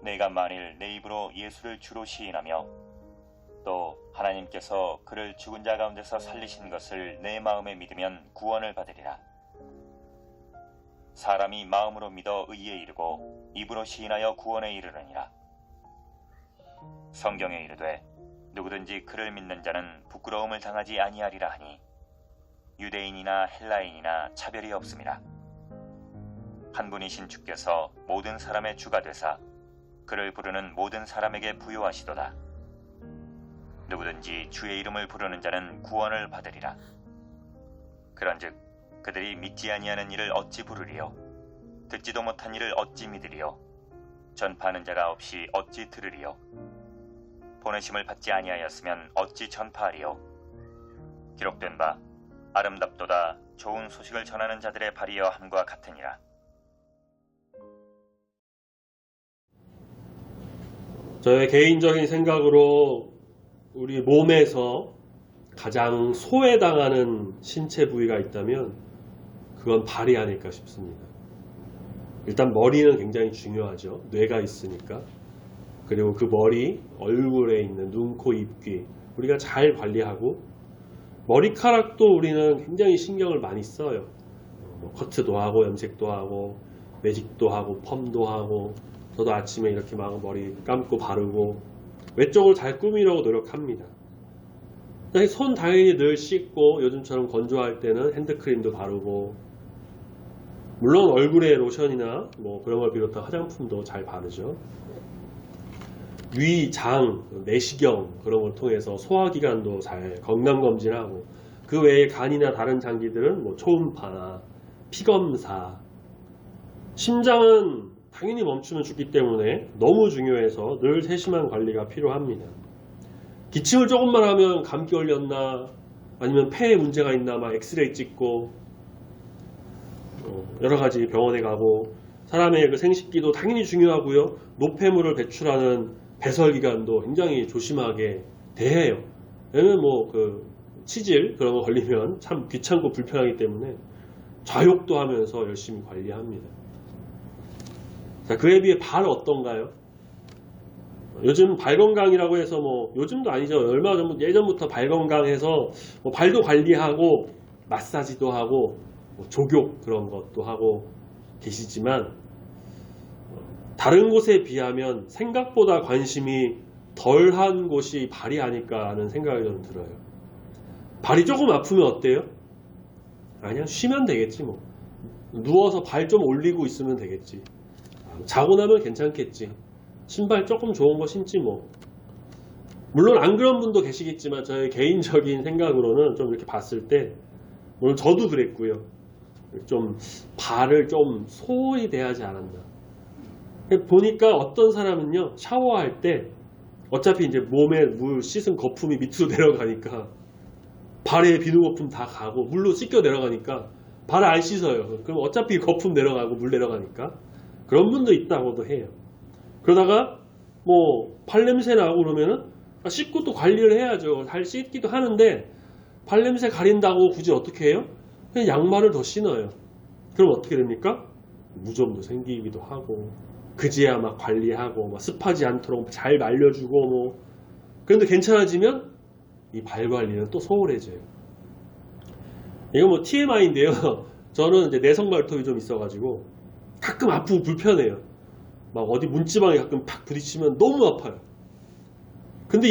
내가 만일 내 입으로 예수를 주로 시인하며 또 하나님께서 그를 죽은 자 가운데서 살리신 것을 내 마음에 믿으면 구원을 받으리라. 사람이 마음으로 믿어 의에 이르고 입으로 시인하여 구원에 이르느니라. 성경에 이르되 누구든지 그를 믿는 자는 부끄러움을 당하지 아니하리라 하니 유대인이나 헬라인이나 차별이 없음이라. 한 분이신 주께서 모든 사람의 주가 되사 그를 부르는 모든 사람에게 부요하시도다. 누구든지 주의 이름을 부르는 자는 구원을 받으리라. 그런즉 그들이 믿지 아니하는 일을 어찌 부르리요? 듣지도 못한 일을 어찌 믿으리요? 전파하는 자가 없이 어찌 들으리요? 보내심을 받지 아니하였으면 어찌 전파하리요? 기록된 바 아름답도다 좋은 소식을 전하는 자들의 발이여 함과 같으니라. 저의 개인적인 생각으로 우리 몸에서 가장 소외당하는 신체 부위가 있다면 그건 발이 아닐까 싶습니다. 일단 머리는 굉장히 중요하죠. 뇌가 있으니까. 그리고 그 머리, 얼굴에 있는 눈, 코, 입, 귀 우리가 잘 관리하고 머리카락도 우리는 굉장히 신경을 많이 써요. 커트도 하고 염색도 하고 매직도 하고 펌도 하고 저도 아침에 이렇게 막 머리 감고 바르고 외적으로 잘 꾸미려고 노력합니다. 손 당연히 늘 씻고 요즘처럼 건조할 때는 핸드크림도 바르고 물론 얼굴에 로션이나 뭐 그런 걸 비롯한 화장품도 잘 바르죠. 위, 장, 내시경 그런 걸 통해서 소화기관도 잘 건강검진하고 그 외에 간이나 다른 장기들은 뭐 초음파나 피검사 심장은 당연히 멈추면 죽기 때문에 너무 중요해서 늘 세심한 관리가 필요합니다. 기침을 조금만 하면 감기 걸렸나 아니면 폐에 문제가 있나 막 엑스레이 찍고 여러가지 병원에 가고 사람의 그 생식기도 당연히 중요하고요. 노폐물을 배출하는 배설기관도 굉장히 조심하게 대해요. 얘는 뭐 그 치질 그런 거 걸리면 참 귀찮고 불편하기 때문에 좌욕도 하면서 열심히 관리합니다. 자, 그에 비해 발 어떤가요? 요즘 발건강이라고 해서 뭐 요즘도 아니죠. 얼마 전 예전부터 발건강해서 뭐 발도 관리하고 마사지도 하고 뭐 조교 그런 것도 하고 계시지만 다른 곳에 비하면 생각보다 관심이 덜한 곳이 발이 아닐까 하는 생각이 좀 들어요. 발이 조금 아프면 어때요? 그냥 쉬면 되겠지 뭐. 누워서 발 좀 올리고 있으면 되겠지. 자고 나면 괜찮겠지. 신발 조금 좋은 거 신지 뭐. 물론 안 그런 분도 계시겠지만 저의 개인적인 생각으로는 좀 이렇게 봤을 때 물론 저도 그랬고요. 좀 발을 좀 소홀히 대하지 않았나. 보니까 어떤 사람은요 샤워할 때 어차피 이제 몸에 물 씻은 거품이 밑으로 내려가니까 발에 비누 거품 다 가고 물로 씻겨 내려가니까 발을 안 씻어요. 그럼 어차피 거품 내려가고 물 내려가니까 그런 분도 있다고도 해요. 그러다가 뭐 발냄새 나고 그러면은 씻고 또 관리를 해야죠. 잘 씻기도 하는데 발냄새 가린다고 굳이 어떻게 해요? 그냥 양말을 더 신어요. 그럼 어떻게 됩니까? 무좀도 생기기도 하고 그제야 막 관리하고 막 습하지 않도록 잘 말려주고 뭐 그런데 괜찮아지면 이 발 관리는 또 소홀해져요. 이거 뭐 TMI인데요. 저는 이제 내성 발톱이 좀 있어가지고 가끔 아프고 불편해요. 막 어디 문지방에 가끔 팍 부딪히면 너무 아파요. 근데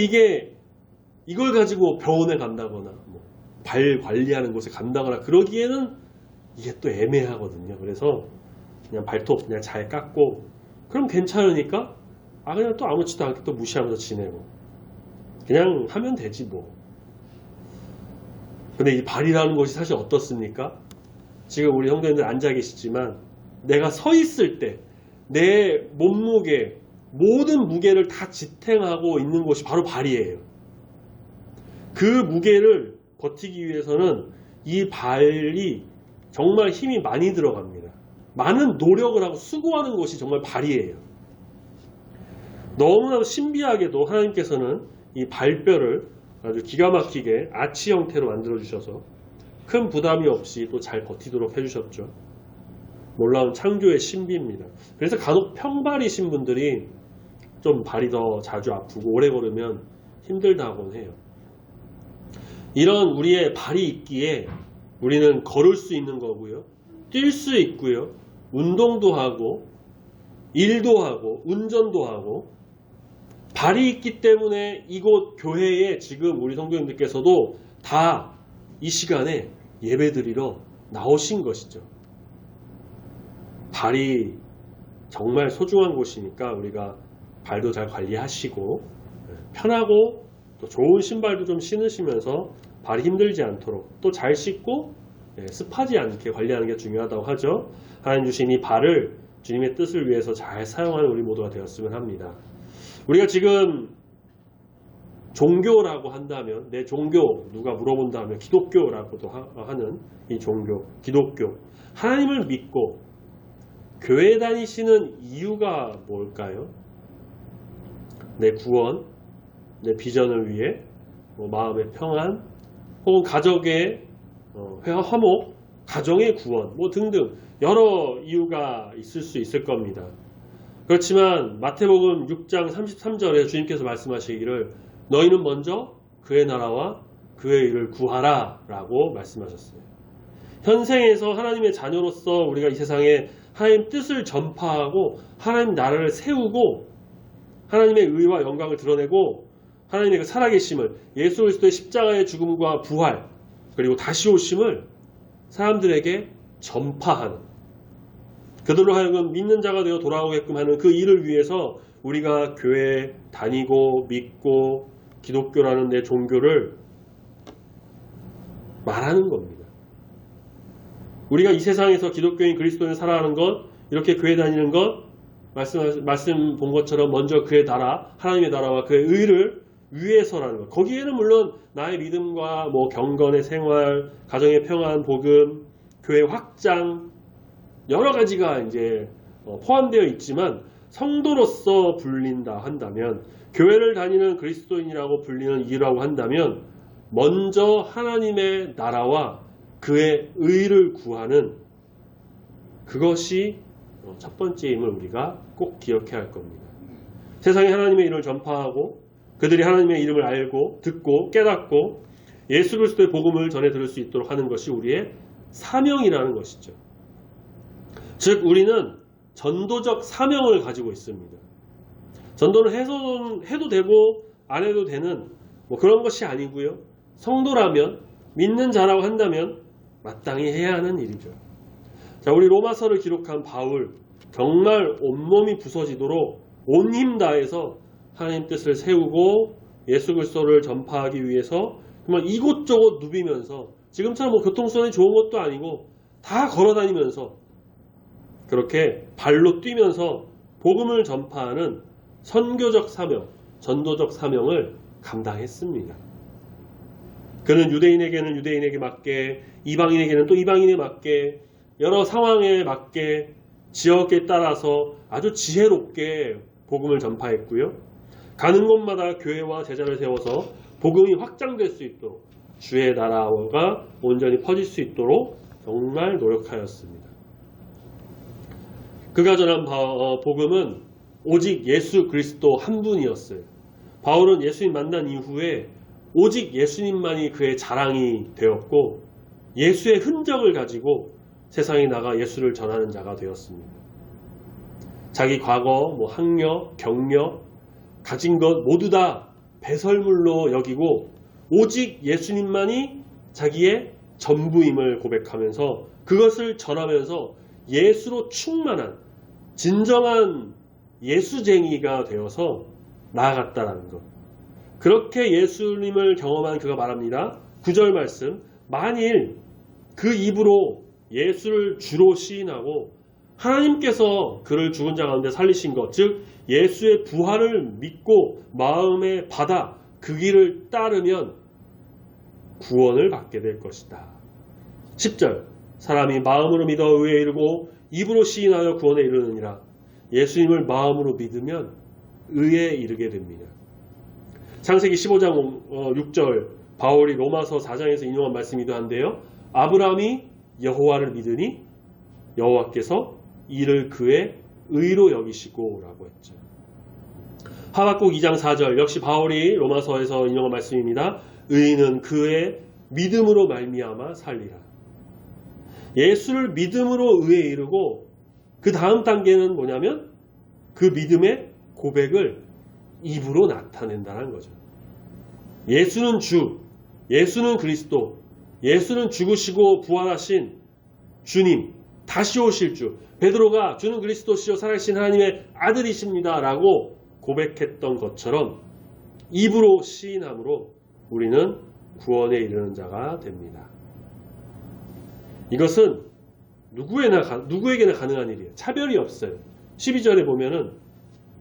이걸 가지고 병원에 간다거나 뭐 발 관리하는 곳에 간다거나 그러기에는 이게 또 애매하거든요. 그래서 그냥 발톱 그냥 잘 깎고 그럼 괜찮으니까 그냥 또 아무렇지도 않게 또 무시하면서 지내고 그냥 하면 되지 뭐. 근데 이 발이라는 것이 사실 어떻습니까? 지금 우리 형제님들 앉아 계시지만 내가 서 있을 때 내 몸무게 모든 무게를 다 지탱하고 있는 곳이 바로 발이에요. 그 무게를 버티기 위해서는 이 발이 정말 힘이 많이 들어갑니다. 많은 노력을 하고 수고하는 것이 정말 발이에요. 너무나도 신비하게도 하나님께서는 이 발뼈를 아주 기가 막히게 아치 형태로 만들어 주셔서 큰 부담이 없이 또 잘 버티도록 해주셨죠. 놀라운 창조의 신비입니다. 그래서 간혹 평발이신 분들이 좀 발이 더 자주 아프고 오래 걸으면 힘들다곤 해요. 이런 우리의 발이 있기에 우리는 걸을 수 있는 거고요. 뛸 수 있고요. 운동도 하고 일도 하고 운전도 하고 발이 있기 때문에 이곳 교회에 지금 우리 성도님들께서도 다 이 시간에 예배드리러 나오신 것이죠. 발이 정말 소중한 곳이니까 우리가 발도 잘 관리하시고 편하고 또 좋은 신발도 좀 신으시면서 발이 힘들지 않도록 또 잘 씻고 습하지 않게 관리하는 게 중요하다고 하죠. 하나님 주신 이 발을 주님의 뜻을 위해서 잘 사용하는 우리 모두가 되었으면 합니다. 우리가 지금 종교라고 한다면 내 종교 누가 물어본다면 기독교라고도 하는 이 종교 기독교 하나님을 믿고 교회 다니시는 이유가 뭘까요? 내 구원, 내 비전을 위해 마음의 평안 혹은 가족의 화목, 가정의 구원 등등 여러 이유가 있을 수 있을 겁니다. 그렇지만 마태복음 6장 33절에 주님께서 말씀하시기를 너희는 먼저 그의 나라와 그의 일을 구하라 라고 말씀하셨어요. 현생에서 하나님의 자녀로서 우리가 이 세상에 하나님 뜻을 전파하고 하나님 나라를 세우고 하나님의 의와 영광을 드러내고 하나님의 그 살아계심을 예수 그리스도의 십자가의 죽음과 부활 그리고 다시 오심을 사람들에게 전파하는 그들로 하여금 믿는 자가 되어 돌아오게끔 하는 그 일을 위해서 우리가 교회에 다니고 믿고 기독교라는 내 종교를 말하는 겁니다. 우리가 이 세상에서 기독교인 그리스도인 살아가는 것 이렇게 교회 다니는 것 말씀 본 것처럼 먼저 그의 나라 하나님의 나라와 그의 의를 위해서라는 것 거기에는 물론 나의 믿음과 경건의 생활 가정의 평안 복음 교회 확장 여러 가지가 이제 포함되어 있지만 성도로서 불린다 한다면 교회를 다니는 그리스도인이라고 불리는 이유라고 한다면 먼저 하나님의 나라와 그의 의를 구하는 그것이 첫 번째임을 우리가 꼭 기억해야 할 겁니다. 세상에 하나님의 이름을 전파하고 그들이 하나님의 이름을 알고 듣고 깨닫고 예수 그리스도의 복음을 전해 들을 수 있도록 하는 것이 우리의 사명이라는 것이죠. 즉 우리는 전도적 사명을 가지고 있습니다. 전도는 해도 되고 안 해도 되는 그런 것이 아니고요. 성도라면 믿는 자라고 한다면 마땅히 해야 하는 일이죠. 자, 우리 로마서를 기록한 바울 정말 온몸이 부서지도록 온 힘 다해서 하나님 뜻을 세우고 예수 그리스도를 전파하기 위해서 정말 이곳저곳 누비면서 지금처럼 교통수단이 좋은 것도 아니고 다 걸어다니면서 그렇게 발로 뛰면서 복음을 전파하는 선교적 사명, 전도적 사명을 감당했습니다. 그는 유대인에게는 유대인에게 맞게, 이방인에게는 또 이방인에 맞게, 여러 상황에 맞게, 지역에 따라서 아주 지혜롭게 복음을 전파했고요. 가는 곳마다 교회와 제자를 세워서 복음이 확장될 수 있도록 주의 나라가 온전히 퍼질 수 있도록 정말 노력하였습니다. 그가 전한 복음은 오직 예수 그리스도 한 분이었어요. 바울은 예수님 만난 이후에 오직 예수님만이 그의 자랑이 되었고 예수의 흔적을 가지고 세상에 나가 예수를 전하는 자가 되었습니다. 자기 과거, 학력, 경력, 가진 것 모두 다 배설물로 여기고 오직 예수님만이 자기의 전부임을 고백하면서 그것을 전하면서 예수로 충만한 진정한 예수쟁이가 되어서 나아갔다는 것. 그렇게 예수님을 경험한 그가 말합니다. 9절 말씀. 만일 그 입으로 예수를 주로 시인하고 하나님께서 그를 죽은 자 가운데 살리신 것, 즉 예수의 부활을 믿고 마음에 받아 그 길을 따르면 구원을 받게 될 것이다. 10절. 사람이 마음으로 믿어 의에 이르고 입으로 시인하여 구원에 이르느니라. 예수님을 마음으로 믿으면 의에 이르게 됩니다. 창세기 15장 6절 바울이 로마서 4장에서 인용한 말씀이기도 한데요. 아브라함이 여호와를 믿으니 여호와께서 이를 그의 의로 여기시고 라고 했죠. 하박국 2장 4절 역시 바울이 로마서에서 인용한 말씀입니다. 의인은 그의 믿음으로 말미암아 살리라. 예수를 믿음으로 의에 이르고 그 다음 단계는 뭐냐면 그 믿음의 고백을 입으로 나타낸다는 거죠. 예수는 주, 예수는 그리스도, 예수는 죽으시고 부활하신 주님, 다시 오실 주, 베드로가 주는 그리스도시요 살아계신 하나님의 아들이십니다 라고 고백했던 것처럼 입으로 시인함으로 우리는 구원에 이르는 자가 됩니다. 이것은 누구에게나 가능한 일이에요. 차별이 없어요. 12절에 보면은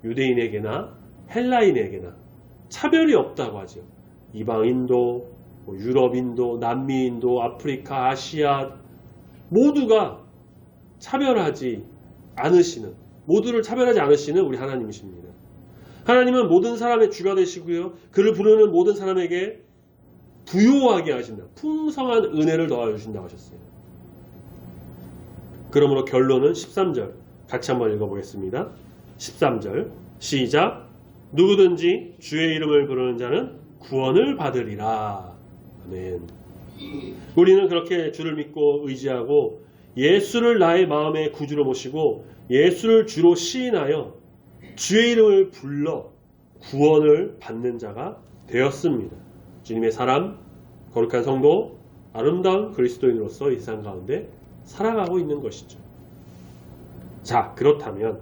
유대인에게나 헬라인에게나 차별이 없다고 하죠. 이방인도, 유럽인도, 남미인도, 아프리카, 아시아 모두가 차별하지 않으시는, 모두를 차별하지 않으시는 우리 하나님이십니다. 하나님은 모든 사람의 주가 되시고요. 그를 부르는 모든 사람에게 부요하게 하신다. 풍성한 은혜를 더하신다고 하셨어요. 그러므로 결론은 13절 같이 한번 읽어보겠습니다. 13절 시작. 누구든지 주의 이름을 부르는 자는 구원을 받으리라. 아멘. 우리는 그렇게 주를 믿고 의지하고 예수를 나의 마음의 구주로 모시고 예수를 주로 시인하여 주의 이름을 불러 구원을 받는 자가 되었습니다. 주님의 사람, 거룩한 성도, 아름다운 그리스도인으로서 이 세상 가운데 살아가고 있는 것이죠. 자, 그렇다면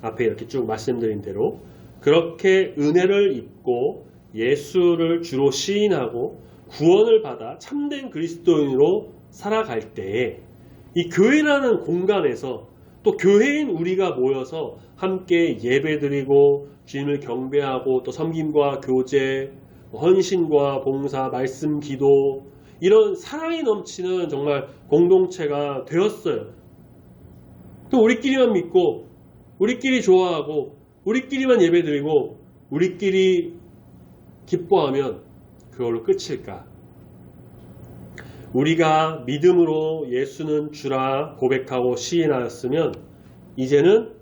앞에 이렇게 쭉 말씀드린 대로 그렇게 은혜를 입고 예수를 주로 시인하고 구원을 받아 참된 그리스도인으로 살아갈 때에 이 교회라는 공간에서 또 교회인 우리가 모여서 함께 예배드리고 주님을 경배하고 또 섬김과 교제, 헌신과 봉사, 말씀, 기도 이런 사랑이 넘치는 정말 공동체가 되었어요. 또 우리끼리만 믿고 우리끼리 좋아하고 우리끼리만 예배드리고 우리끼리 기뻐하면 그걸로 끝일까? 우리가 믿음으로 예수는 주라 고백하고 시인하였으면 이제는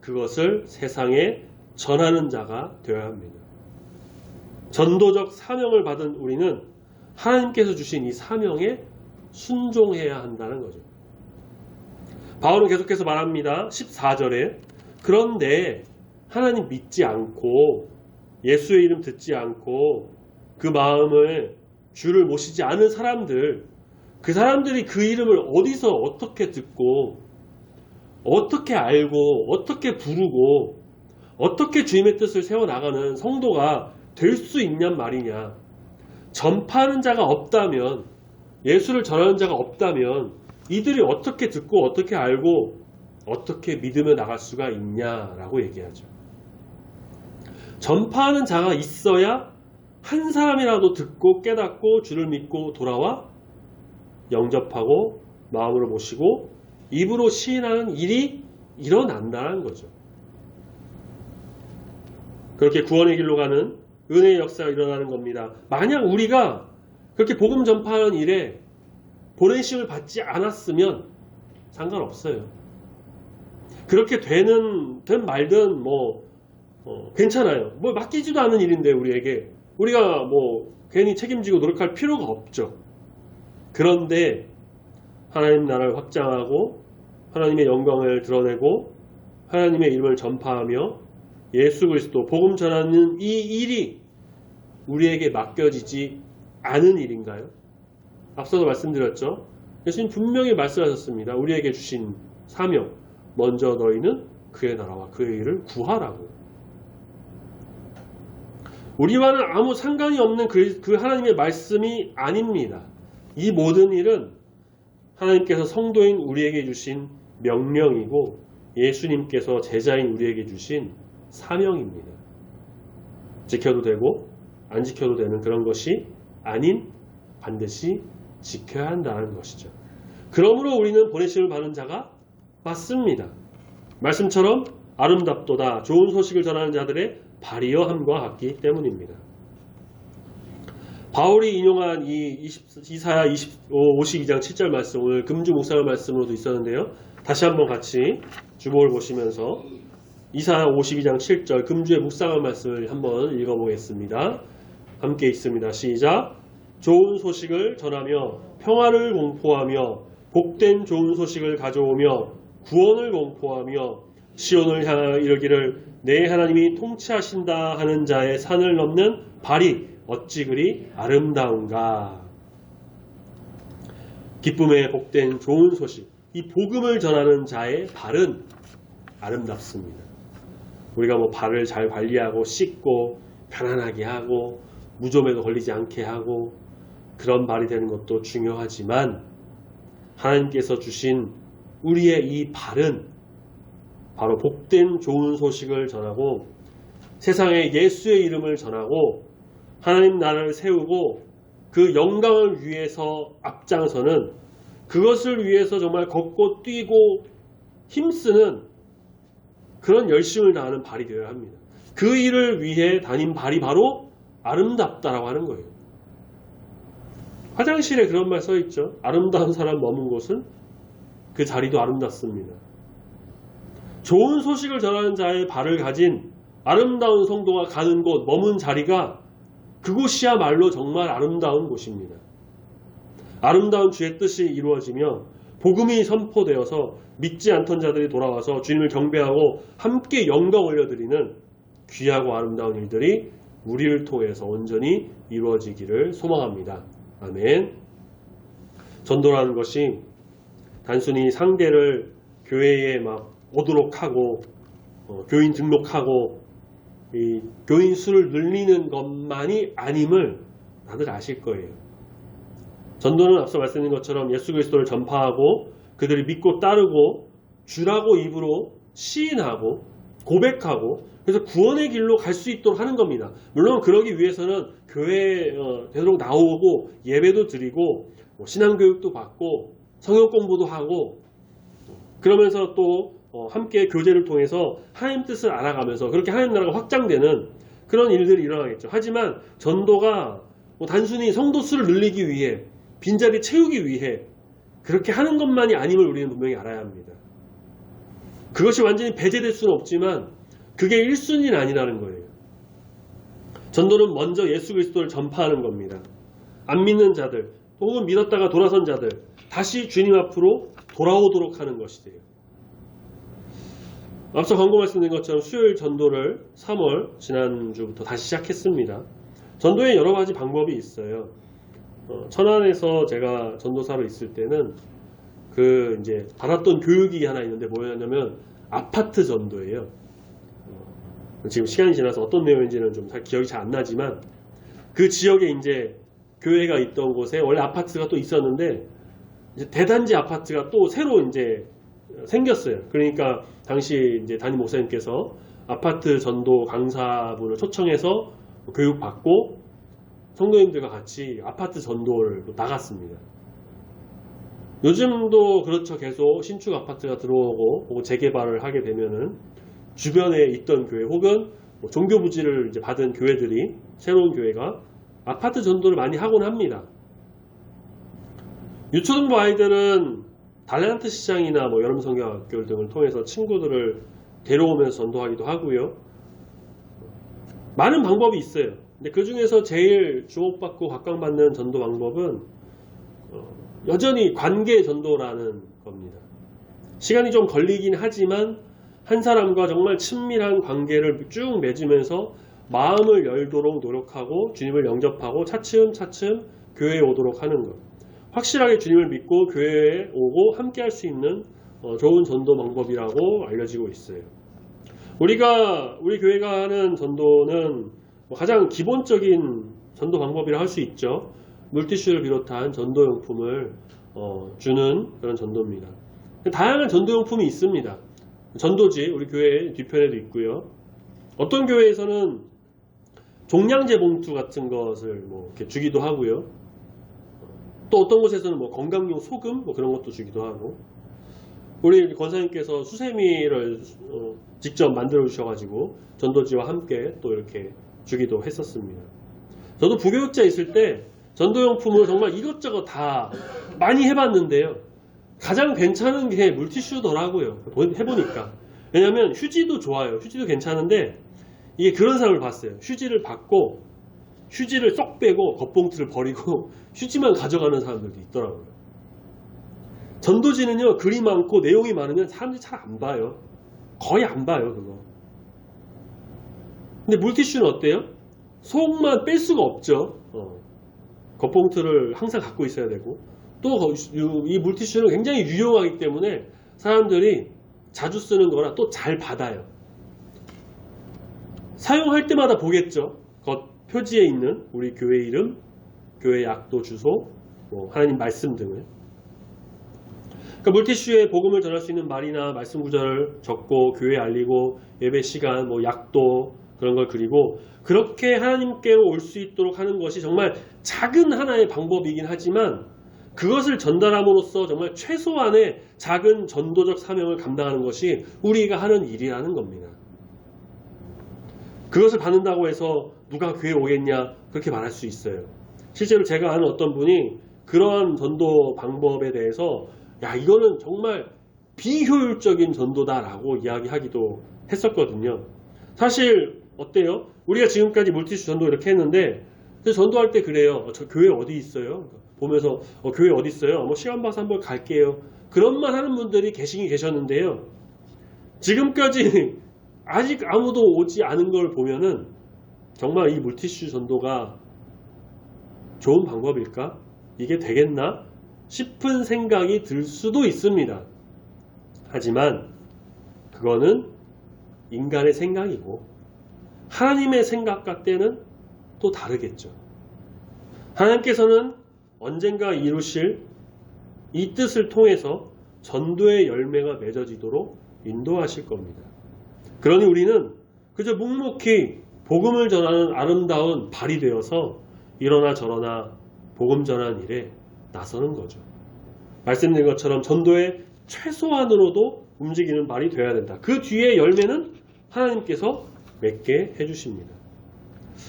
그것을 세상에 전하는 자가 되어야 합니다. 전도적 사명을 받은 우리는 하나님께서 주신 이 사명에 순종해야 한다는 거죠. 바울은 계속해서 말합니다. 14절에 그런데 하나님 믿지 않고 예수의 이름 듣지 않고 그 마음을 주를 모시지 않은 사람들, 그 사람들이 그 이름을 어디서 어떻게 듣고 어떻게 알고 어떻게 부르고 어떻게 주님의 뜻을 세워나가는 성도가 될 수 있냔 말이냐. 전파하는 자가 없다면, 예수를 전하는 자가 없다면 이들이 어떻게 듣고 어떻게 알고 어떻게 믿으며 나갈 수가 있냐라고 얘기하죠. 전파하는 자가 있어야 한 사람이라도 듣고 깨닫고 주를 믿고 돌아와 영접하고 마음으로 모시고 입으로 시인하는 일이 일어난다는 거죠. 그렇게 구원의 길로 가는 은혜의 역사가 일어나는 겁니다. 만약 우리가 그렇게 복음 전파하는 일에 보내심을 받지 않았으면 상관없어요. 그렇게 된 말든 괜찮아요. 맡기지도 않은 일인데 우리에게 우리가 괜히 책임지고 노력할 필요가 없죠. 그런데 하나님 나라를 확장하고 하나님의 영광을 드러내고 하나님의 이름을 전파하며 예수 그리스도 복음 전하는 이 일이 우리에게 맡겨지지 않은 일인가요? 앞서도 말씀드렸죠. 예수님 분명히 말씀하셨습니다. 우리에게 주신 사명, 먼저 너희는 그의 나라와 그의 일을 구하라고. 우리와는 아무 상관이 없는 그 하나님의 말씀이 아닙니다. 이 모든 일은 하나님께서 성도인 우리에게 주신 명령이고 예수님께서 제자인 우리에게 주신 사명입니다. 지켜도 되고 안 지켜도 되는 그런 것이 아닌 반드시 지켜야 한다는 것이죠. 그러므로 우리는 보내심을 받은 자가 맞습니다. 말씀처럼 아름답도다 좋은 소식을 전하는 자들의 발휘어함과 같기 때문입니다. 바울이 인용한 이 이사야 52장 7절 말씀, 오늘 금주 묵상의 말씀으로도 있었는데요. 다시 한번 같이 주복을 보시면서 이사야 52장 7절 금주의 묵상의 말씀을 한번 읽어보겠습니다. 함께 읽습니다. 시작. 좋은 소식을 전하며 평화를 공포하며 복된 좋은 소식을 가져오며 구원을 공포하며 시온을 향하여 이르기를 내 하나님이 통치하신다 하는 자의 산을 넘는 발이 어찌 그리 아름다운가. 기쁨에 복된 좋은 소식, 이 복음을 전하는 자의 발은 아름답습니다. 우리가 뭐 발을 잘 관리하고 씻고 편안하게 하고 무좀에도 걸리지 않게 하고 그런 발이 되는 것도 중요하지만 하나님께서 주신 우리의 이 발은 바로 복된 좋은 소식을 전하고 세상에 예수의 이름을 전하고 하나님 나라를 세우고 그 영광을 위해서 앞장서는, 그것을 위해서 정말 걷고 뛰고 힘쓰는 그런 열심을 다하는 발이 되어야 합니다. 그 일을 위해 다닌 발이 바로 아름답다라고 하는 거예요. 화장실에 그런 말 써 있죠. 아름다운 사람 머문 곳은 그 자리도 아름답습니다. 좋은 소식을 전하는 자의 발을 가진 아름다운 성도가 가는 곳, 머문 자리가 그곳이야말로 정말 아름다운 곳입니다. 아름다운 주의 뜻이 이루어지며 복음이 선포되어서 믿지 않던 자들이 돌아와서 주님을 경배하고 함께 영광 올려드리는 귀하고 아름다운 일들이 우리를 통해서 온전히 이루어지기를 소망합니다. 아멘. 전도라는 것이 단순히 상대를 교회에 막 오도록 하고 교인 등록하고 이 교인 수를 늘리는 것만이 아님을 다들 아실 거예요. 전도는 앞서 말씀드린 것처럼 예수 그리스도를 전파하고 그들이 믿고 따르고 주라고 입으로 시인하고 고백하고 그래서 구원의 길로 갈 수 있도록 하는 겁니다. 물론 그러기 위해서는 교회에 되도록 나오고 예배도 드리고 신앙교육도 받고 성경 공부도 하고 그러면서 또 함께 교제를 통해서 하나님 뜻을 알아가면서 그렇게 하나님 나라가 확장되는 그런 일들이 일어나겠죠. 하지만 전도가 단순히 성도 수를 늘리기 위해 빈자리 채우기 위해 그렇게 하는 것만이 아님을 우리는 분명히 알아야 합니다. 그것이 완전히 배제될 수는 없지만 그게 1순위는 아니라는 거예요. 전도는 먼저 예수 그리스도를 전파하는 겁니다. 안 믿는 자들 혹은 믿었다가 돌아선 자들 다시 주님 앞으로 돌아오도록 하는 것이 돼요. 앞서 광고 말씀드린 것처럼 수요일 전도를 3월 지난주부터 다시 시작했습니다. 전도에 여러 가지 방법이 있어요. 천안에서 제가 전도사로 있을 때는 이제 받았던 교육이 하나 있는데 뭐였냐면 아파트 전도예요. 지금 시간이 지나서 어떤 내용인지는 좀 기억이 잘 안 나지만 그 지역에 이제 교회가 있던 곳에 원래 아파트가 또 있었는데 이제 대단지 아파트가 또 새로 이제 생겼어요. 그러니까 당시 이제 담임 목사님께서 아파트 전도 강사분을 초청해서 교육받고 성도님들과 같이 아파트 전도를 나갔습니다. 요즘도 그렇죠. 계속 신축 아파트가 들어오고 혹은 재개발을 하게 되면은 주변에 있던 교회 혹은 종교 부지를 이제 받은 교회들이 새로운 교회가 아파트 전도를 많이 하곤 합니다. 유초등부 아이들은 달란트 시장이나 여름 성경학교 등을 통해서 친구들을 데려오면서 전도하기도 하고요. 많은 방법이 있어요. 근데 그 중에서 제일 주목받고 각광받는 전도 방법은 여전히 관계 전도라는 겁니다. 시간이 좀 걸리긴 하지만 한 사람과 정말 친밀한 관계를 쭉 맺으면서 마음을 열도록 노력하고 주님을 영접하고 차츰차츰 교회에 오도록 하는 것. 확실하게 주님을 믿고 교회에 오고 함께 할 수 있는 좋은 전도 방법이라고 알려지고 있어요. 우리 교회가 하는 전도는 가장 기본적인 전도 방법이라 할 수 있죠. 물티슈를 비롯한 전도용품을 주는 그런 전도입니다. 다양한 전도용품이 있습니다. 전도지 우리 교회 뒤편에도 있고요. 어떤 교회에서는 종량제 봉투 같은 것을 이렇게 주기도 하고요. 또 어떤 곳에서는 건강용 소금 그런 것도 주기도 하고 우리 권사님께서 수세미를 직접 만들어 주셔가지고 전도지와 함께 또 이렇게 주기도 했었습니다. 저도 부교육자 있을 때 전도용품을 정말 이것저것 다 많이 해봤는데요. 가장 괜찮은 게 물티슈더라고요. 해보니까. 왜냐면 휴지도 좋아요. 휴지도 괜찮은데 이게 그런 사람을 봤어요. 휴지를 받고 휴지를 쏙 빼고 겉봉투를 버리고 휴지만 가져가는 사람들도 있더라고요. 전도지는요, 글이 많고 내용이 많으면 사람들이 잘 안 봐요. 거의 안 봐요, 그거. 근데 물티슈는 어때요? 속만 뺄 수가 없죠. 겉봉투를 항상 갖고 있어야 되고, 또 이 물티슈는 굉장히 유용하기 때문에 사람들이 자주 쓰는 거라 또 잘 받아요. 사용할 때마다 보겠죠. 겉 표지에 있는 우리 교회 이름, 교회 약도 주소, 하나님 말씀 등을. 그러니까 물티슈에 복음을 전할 수 있는 말이나 말씀 구절을 적고 교회에 알리고 예배 시간, 약도 그런 걸 그리고 그렇게 하나님께로 올 수 있도록 하는 것이 정말 작은 하나의 방법이긴 하지만 그것을 전달함으로써 정말 최소한의 작은 전도적 사명을 감당하는 것이 우리가 하는 일이라는 겁니다. 그것을 받는다고 해서 누가 교회에 오겠냐 그렇게 말할 수 있어요. 실제로 제가 아는 어떤 분이 그러한 전도 방법에 대해서 야, 이거는 정말 비효율적인 전도다라고 이야기하기도 했었거든요. 사실 어때요? 우리가 지금까지 물티슈 전도 이렇게 했는데 전도할 때 그래요. 저 교회 어디 있어요? 보면서 교회 어디 있어요? 시간 봐서 한번 갈게요. 그런 말 하는 분들이 계시긴 계셨는데요. 지금까지 아직 아무도 오지 않은 걸 보면은 정말 이 물티슈 전도가 좋은 방법일까? 이게 되겠나? 싶은 생각이 들 수도 있습니다. 하지만 그거는 인간의 생각이고 하나님의 생각과 때는 또 다르겠죠. 하나님께서는 언젠가 이루실 이 뜻을 통해서 전도의 열매가 맺어지도록 인도하실 겁니다. 그러니 우리는 그저 묵묵히 복음을 전하는 아름다운 발이 되어서 이러나 저러나 복음 전하는 일에 나서는 거죠. 말씀드린 것처럼 전도의 최소한으로도 움직이는 발이 되어야 된다. 그 뒤에 열매는 하나님께서 맺게 해주십니다.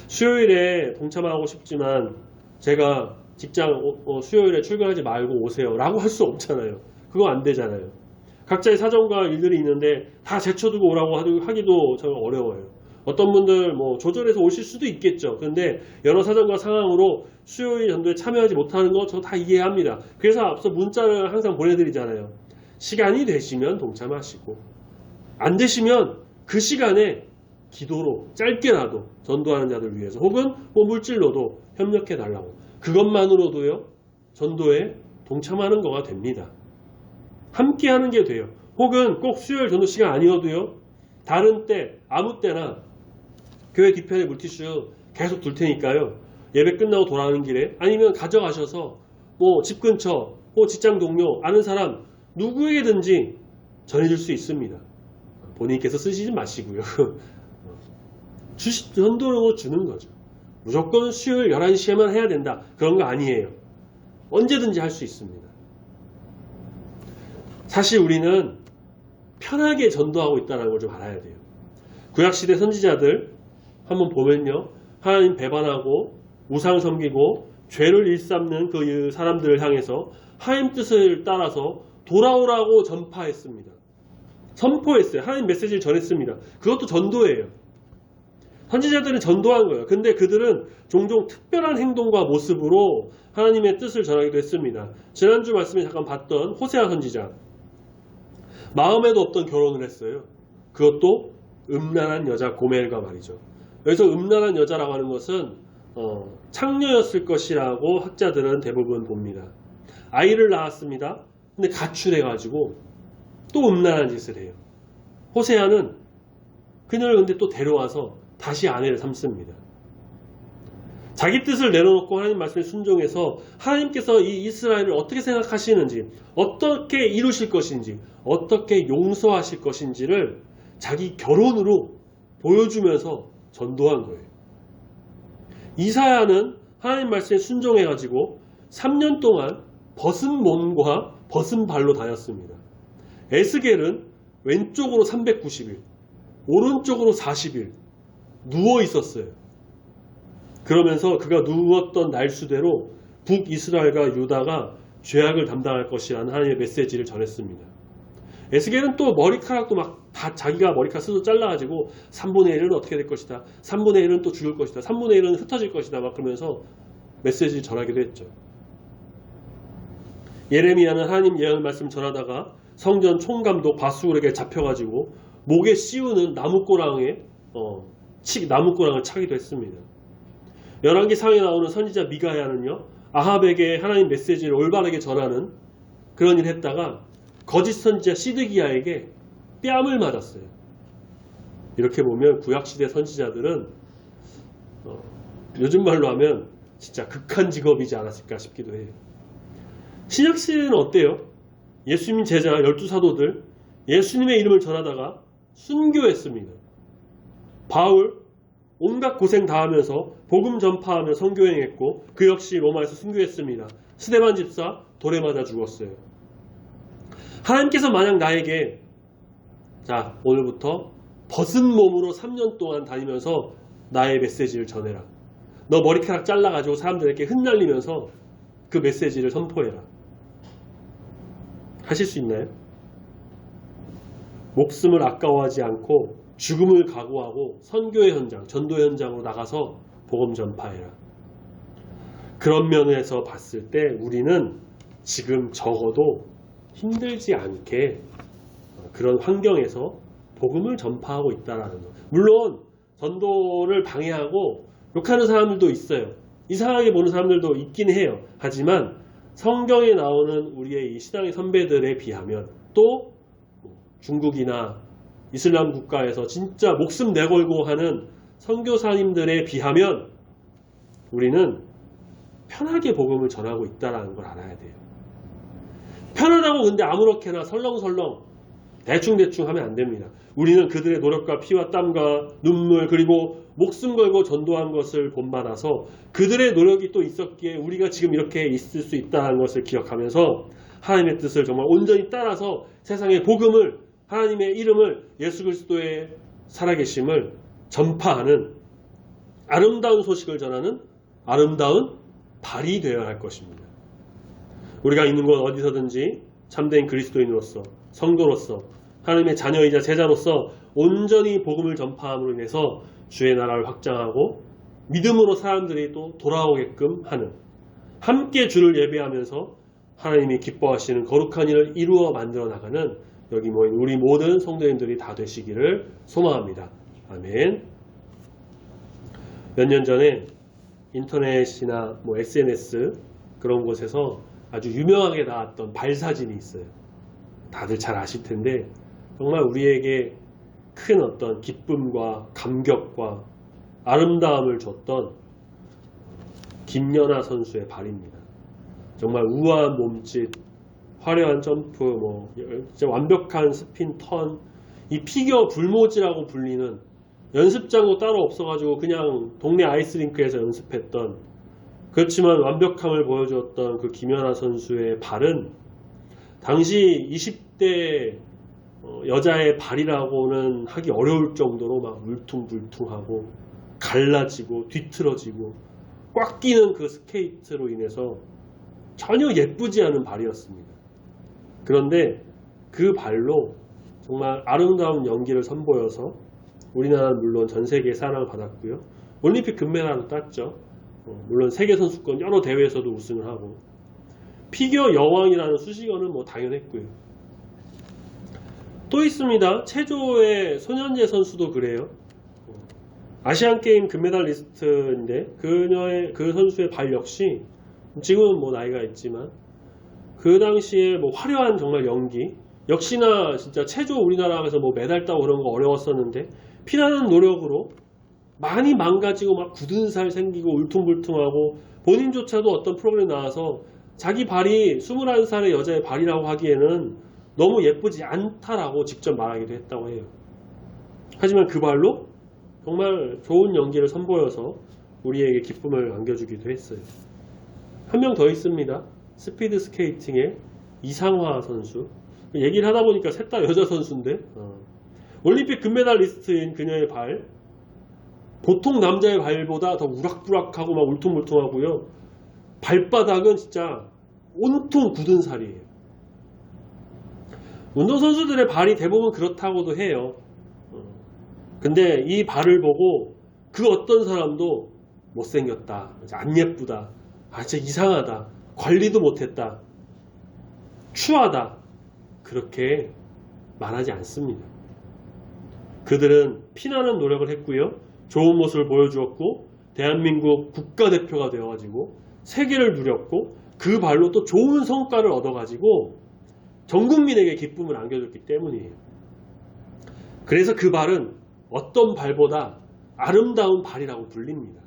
수요일에 동참하고 싶지만 제가 직장 수요일에 출근하지 말고 오세요 라고 할 수 없잖아요. 그거 안 되잖아요. 각자의 사정과 일들이 있는데 다 제쳐두고 오라고 하기도 참 어려워요. 어떤 분들 조절해서 오실 수도 있겠죠. 그런데 여러 사정과 상황으로 수요일 전도에 참여하지 못하는 거 저 다 이해합니다. 그래서 앞서 문자를 항상 보내드리잖아요. 시간이 되시면 동참하시고 안 되시면 그 시간에 기도로 짧게라도 전도하는 자들 위해서 혹은 물질로도 협력해 달라고 그것만으로도요 전도에 동참하는 거가 됩니다. 함께 하는 게 돼요. 혹은 꼭 수요일 전도 시간 아니어도요 다른 때 아무 때나 교회 뒤편에 물티슈 계속 둘 테니까요 예배 끝나고 돌아오는 길에 아니면 가져가셔서 집 근처 직장 동료 아는 사람 누구에게든지 전해줄 수 있습니다. 본인께서 쓰시지 마시고요. 전도로 주는 거죠. 무조건 수요일 11시에만 해야 된다. 그런 거 아니에요. 언제든지 할 수 있습니다. 사실 우리는 편하게 전도하고 있다는 걸 좀 알아야 돼요. 구약시대 선지자들 한번 보면요. 하나님 배반하고 우상 섬기고 죄를 일삼는 그 사람들을 향해서 하나님 뜻을 따라서 돌아오라고 전파했습니다. 선포했어요. 하나님 메시지를 전했습니다. 그것도 전도예요. 선지자들은 전도한 거예요. 근데 그들은 종종 특별한 행동과 모습으로 하나님의 뜻을 전하기도 했습니다. 지난주 말씀에 잠깐 봤던 호세아 선지자. 마음에도 없던 결혼을 했어요. 그것도 음란한 여자 고멜과 말이죠. 여기서 음란한 여자라고 하는 것은 창녀였을 것이라고 학자들은 대부분 봅니다. 아이를 낳았습니다. 근데 가출해가지고 또 음란한 짓을 해요. 호세아는 그녀를 근데 또 데려와서 다시 아내를 삼습니다. 자기 뜻을 내려놓고 하나님 말씀에 순종해서 하나님께서 이 이스라엘을 어떻게 생각하시는지, 어떻게 이루실 것인지, 어떻게 용서하실 것인지를 자기 결혼으로 보여주면서 전도한 거예요. 이사야는 하나님 말씀에 순종해가지고 3년 동안 벗은 몸과 벗은 발로 다녔습니다. 에스겔은 왼쪽으로 390일, 오른쪽으로 40일 누워 있었어요. 그러면서 그가 누웠던 날수대로 북이스라엘과 유다가 죄악을 담당할 것이라는 하나님의 메시지를 전했습니다. 에스겔은 또 머리카락도 막 다 자기가 머리카락 스스로 잘라가지고 3분의 1은 어떻게 될 것이다, 3분의 1은 또 죽을 것이다, 3분의 1은 흩어질 것이다 막 그러면서 메시지를 전하기도 했죠. 예레미야는 하나님 예언 말씀 전하다가 성전 총감독 바수울에게 잡혀가지고 목에 씌우는 나무꼬랑을 차기도 했습니다. 열왕기상에 나오는 선지자 미가야는요, 아합에게 하나님 메시지를 올바르게 전하는 그런 일을 했다가 거짓 선지자 시드기야에게 뺨을 맞았어요. 이렇게 보면 구약시대 선지자들은 요즘 말로 하면 진짜 극한 직업이지 않았을까 싶기도 해요. 신약시대는 어때요? 예수님 제자 12사도들 예수님의 이름을 전하다가 순교했습니다. 바울 온갖 고생 다 하면서 복음 전파하며 선교행했고 그 역시 로마에서 순교했습니다. 스데반 집사 돌에 맞아 죽었어요. 하나님께서 만약 나에게 자 오늘부터 벗은 몸으로 3년 동안 다니면서 나의 메시지를 전해라. 너 머리카락 잘라가지고 사람들에게 흩날리면서 그 메시지를 선포해라. 하실 수 있나요? 목숨을 아까워하지 않고 죽음을 각오하고 선교의 현장, 전도의 현장으로 나가서 복음 전파해라. 그런 면에서 봤을 때 우리는 지금 적어도 힘들지 않게 그런 환경에서 복음을 전파하고 있다는 것. 물론 전도를 방해하고 욕하는 사람들도 있어요. 이상하게 보는 사람들도 있긴 해요. 하지만 성경에 나오는 우리의 이 신앙의 선배들에 비하면 또 중국이나 이슬람 국가에서 진짜 목숨 내걸고 하는 선교사님들에 비하면 우리는 편하게 복음을 전하고 있다는 걸 알아야 돼요. 편하다고 근데 아무렇게나 설렁설렁 대충대충 하면 안 됩니다. 우리는 그들의 노력과 피와 땀과 눈물 그리고 목숨 걸고 전도한 것을 본받아서 그들의 노력이 또 있었기에 우리가 지금 이렇게 있을 수 있다는 것을 기억하면서 하나님의 뜻을 정말 온전히 따라서 세상의 복음을 하나님의 이름을 예수 그리스도의 살아계심을 전파하는 아름다운 소식을 전하는 아름다운 발이 되어야 할 것입니다. 우리가 있는 곳 어디서든지 참된 그리스도인으로서 성도로서 하나님의 자녀이자 제자로서 온전히 복음을 전파함으로 인해서 주의 나라를 확장하고 믿음으로 사람들이 또 돌아오게끔 하는 함께 주를 예배하면서 하나님이 기뻐하시는 거룩한 일을 이루어 만들어 나가는 여기 모인 우리 모든 성도님들이 다 되시기를 소망합니다. 아멘. 몇 년 전에 인터넷이나 SNS 그런 곳에서 아주 유명하게 나왔던 발사진이 있어요. 다들 잘 아실 텐데 정말 우리에게 큰 어떤 기쁨과 감격과 아름다움을 줬던 김연아 선수의 발입니다. 정말 우아한 몸짓, 화려한 점프, 진짜 완벽한 스핀 턴, 이 피겨 불모지라고 불리는 연습장도 따로 없어가지고 그냥 동네 아이스링크에서 연습했던 그렇지만 완벽함을 보여주었던 그 김연아 선수의 발은 당시 20대 여자의 발이라고는 하기 어려울 정도로 막 울퉁불퉁하고 갈라지고 뒤틀어지고 꽉 끼는 그 스케이트로 인해서 전혀 예쁘지 않은 발이었습니다. 그런데 그 발로 정말 아름다운 연기를 선보여서 우리나라는 물론 전 세계의 사랑을 받았고요. 올림픽 금메달도 땄죠. 물론 세계선수권 여러 대회에서도 우승을 하고 피겨 여왕이라는 수식어는 당연했고요. 또 있습니다. 체조의 손현재 선수도 그래요. 아시안게임 금메달리스트인데 그 선수의 발 역시 지금은 나이가 있지만 그 당시에 화려한 정말 연기 역시나 진짜 체조 우리나라에서 메달 따고 그런 거 어려웠었는데 피나는 노력으로 많이 망가지고 막 굳은 살 생기고 울퉁불퉁하고 본인조차도 어떤 프로그램 나와서 자기 발이 21살의 여자의 발이라고 하기에는 너무 예쁘지 않다라고 직접 말하기도 했다고 해요. 하지만 그 발로 정말 좋은 연기를 선보여서 우리에게 기쁨을 안겨주기도 했어요. 한 명 더 있습니다. 스피드 스케이팅의 이상화 선수. 얘기를 하다 보니까 셋 다 여자 선수인데 올림픽 금메달리스트인 그녀의 발 보통 남자의 발보다 더 우락부락하고 막 울퉁불퉁하고요. 발바닥은 진짜 온통 굳은 살이에요. 운동선수들의 발이 대부분 그렇다고도 해요. 근데 이 발을 보고 그 어떤 사람도 못생겼다, 안 예쁘다, 진짜 이상하다, 관리도 못했다, 추하다 그렇게 말하지 않습니다. 그들은 피나는 노력을 했고요. 좋은 모습을 보여주었고 대한민국 국가대표가 되어가지고 세계를 누렸고 그 발로 또 좋은 성과를 얻어가지고 전 국민에게 기쁨을 안겨줬기 때문이에요. 그래서 그 발은 어떤 발보다 아름다운 발이라고 불립니다.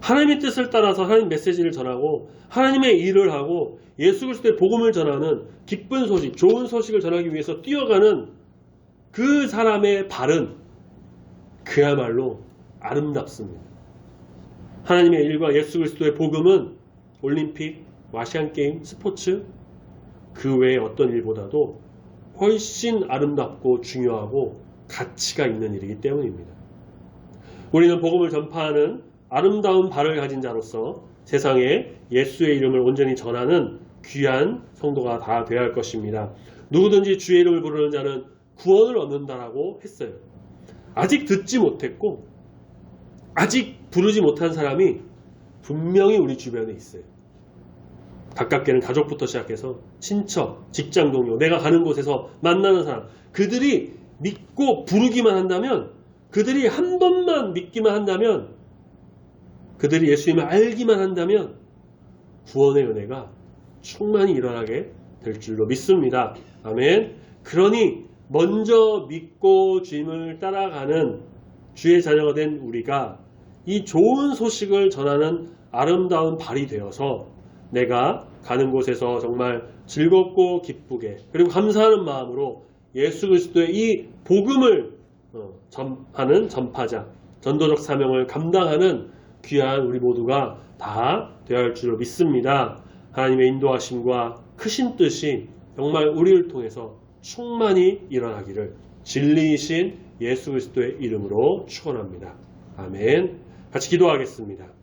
하나님의 뜻을 따라서 하나님 메시지를 전하고 하나님의 일을 하고 예수 그리스도의 복음을 전하는 기쁜 소식, 좋은 소식을 전하기 위해서 뛰어가는 그 사람의 발은 그야말로 아름답습니다. 하나님의 일과 예수 그리스도의 복음은 올림픽, 아시안게임, 스포츠 그 외의 어떤 일보다도 훨씬 아름답고 중요하고 가치가 있는 일이기 때문입니다. 우리는 복음을 전파하는 아름다운 발을 가진 자로서 세상에 예수의 이름을 온전히 전하는 귀한 성도가 다 되어야 할 것입니다. 누구든지 주의 이름을 부르는 자는 구원을 얻는다라고 했어요. 아직 듣지 못했고 아직 부르지 못한 사람이 분명히 우리 주변에 있어요. 가깝게는 가족부터 시작해서 친척, 직장 동료, 내가 가는 곳에서 만나는 사람, 그들이 믿고 부르기만 한다면, 그들이 한 번만 믿기만 한다면, 그들이 예수님을 알기만 한다면 구원의 은혜가 충만히 일어나게 될 줄로 믿습니다. 아멘. 그러니 먼저 믿고 주님을 따라가는 주의 자녀가 된 우리가 이 좋은 소식을 전하는 아름다운 발이 되어서 내가 가는 곳에서 정말 즐겁고 기쁘게 그리고 감사하는 마음으로 예수 그리스도의 이 복음을 전하는 전파자, 전도적 사명을 감당하는 귀한 우리 모두가 다 되어야 할 줄로 믿습니다. 하나님의 인도하심과 크신 뜻이 정말 우리를 통해서 충만히 일어나기를 진리이신 예수 그리스도의 이름으로 축원합니다. 아멘. 같이 기도하겠습니다.